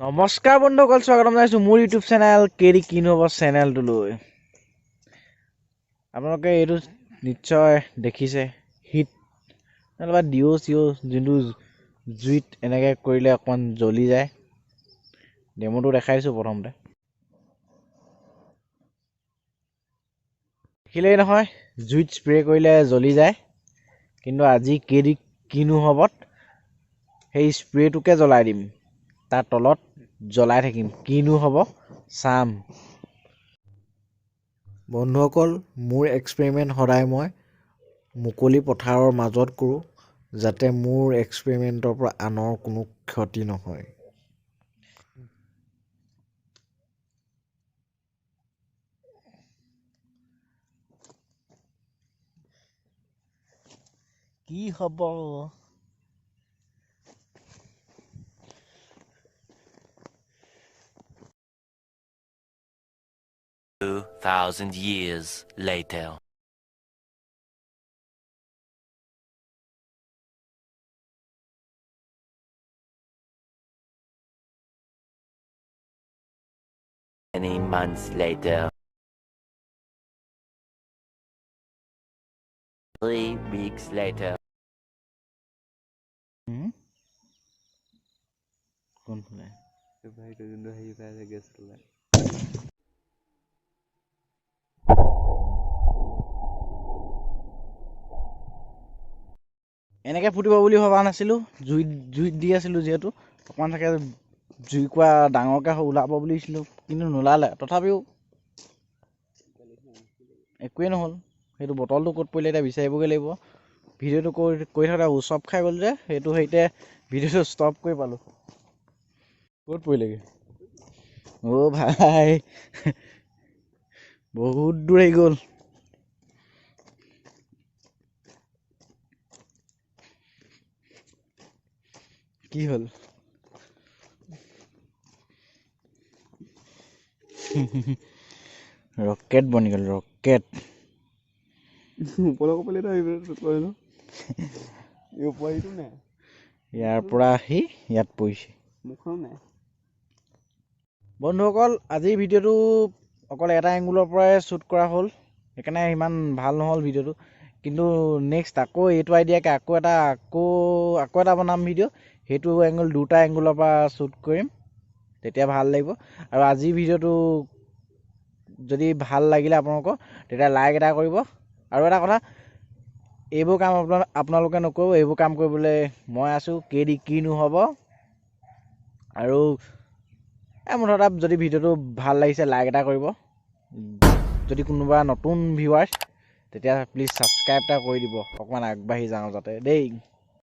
নমস্কাৰ বন্ধুসকল, স্বাগতম জনাইছোঁ মোৰ ইউটিউব চেনেল কিনো হ'ব চেনেলটোলৈ। আপোনালোকে এইটো নিশ্চয় দেখিছে, হিট নহ'বা চিঅ' যোনটো জুইত এনেকৈ কৰিলে অকণমান জ্বলি যায়। ডেমোটো দেখাইছোঁ প্ৰথমতে। দেখিলেই নহয়, জুইত স্প্ৰে কৰিলে জ্বলি যায়। কিন্তু আজি কিনো হ'বত সেই স্প্ৰেটোকে জ্বলাই দিম, তাৰ তলত জ্বলাই থাকিম। কিনো হ'ব চাম। বন্ধুসকল, মোৰ এক্সপেৰিমেণ্ট সদায় মই মুকলি পথাৰৰ মাজত কৰোঁ, যাতে মোৰ এক্সপেৰিমেণ্টৰ পৰা আনৰ কোনো ক্ষতি নহয়। কি হ'ব? 2,000 years later. Many months later. 3 weeks later. এনেকৈ ফুটিব বুলি ভবা নাছিলোঁ। জুইত দি আছিলোঁ যিহেতু অকণমান থাকে জুইকুৰা ডাঙৰকৈ ওলাব বুলিছিলোঁ, কিন্তু নোলালে। তথাপিও একোৱেই নহ'ল। সেইটো বটলটো ক'ত পৰিলে এতিয়া বিচাৰিবগৈ লাগিব। ভিডিঅ'টো কৰি থাকোঁতে উচপ খাই গ'ল যে, সেইটো হেৰিতে ভিডিঅ'টো ষ্টপ কৰি পালোঁ। ক'ত পৰিলেগৈ? অ' ভাই, বহুত দূৰ আহি গ'ল। কি হ'ল? ৰকেট বনি গ'ল, ৰকেট। ইয়াৰ পৰা আহি ইয়াত পৰিছে। বন্ধুসকল, আজিৰ ভিডিঅ'টো অকল এটা এংগুলৰ পৰাই শ্বুট কৰা হ'ল, সেইকাৰণে ইমান ভাল নহ'ল ভিডিঅ'টো। কিন্তু নেক্সট আকৌ এইটো আইডিয়াকৈ আকৌ এটা বনাম ভিডিঅ'। সেইটো দুটা এংগুলৰ পৰা শ্বুট কৰিম, তেতিয়া ভাল লাগিব। আৰু আজিৰ ভিডিঅ'টো যদি ভাল লাগিলে আপোনালোকৰ, তেতিয়া লাইক এটা কৰিব। আৰু এটা কথা, এইবোৰ কাম আপোনালোকে নকৰিব। এইবোৰ কাম কৰিবলৈ মই আছোঁ, কিনো হ'ব। আৰু মুঠতে যদি ভিডিঅ'টো ভাল লাগিছে লাইক এটা কৰিব। যদি কোনোবা নতুন ভিউৱাৰ্ছ, তেতিয়া প্লিজ ছাবস্ক্ৰাইব এটা কৰি দিব, অকণমান আগবাঢ়ি যাওঁ যাতে দেই।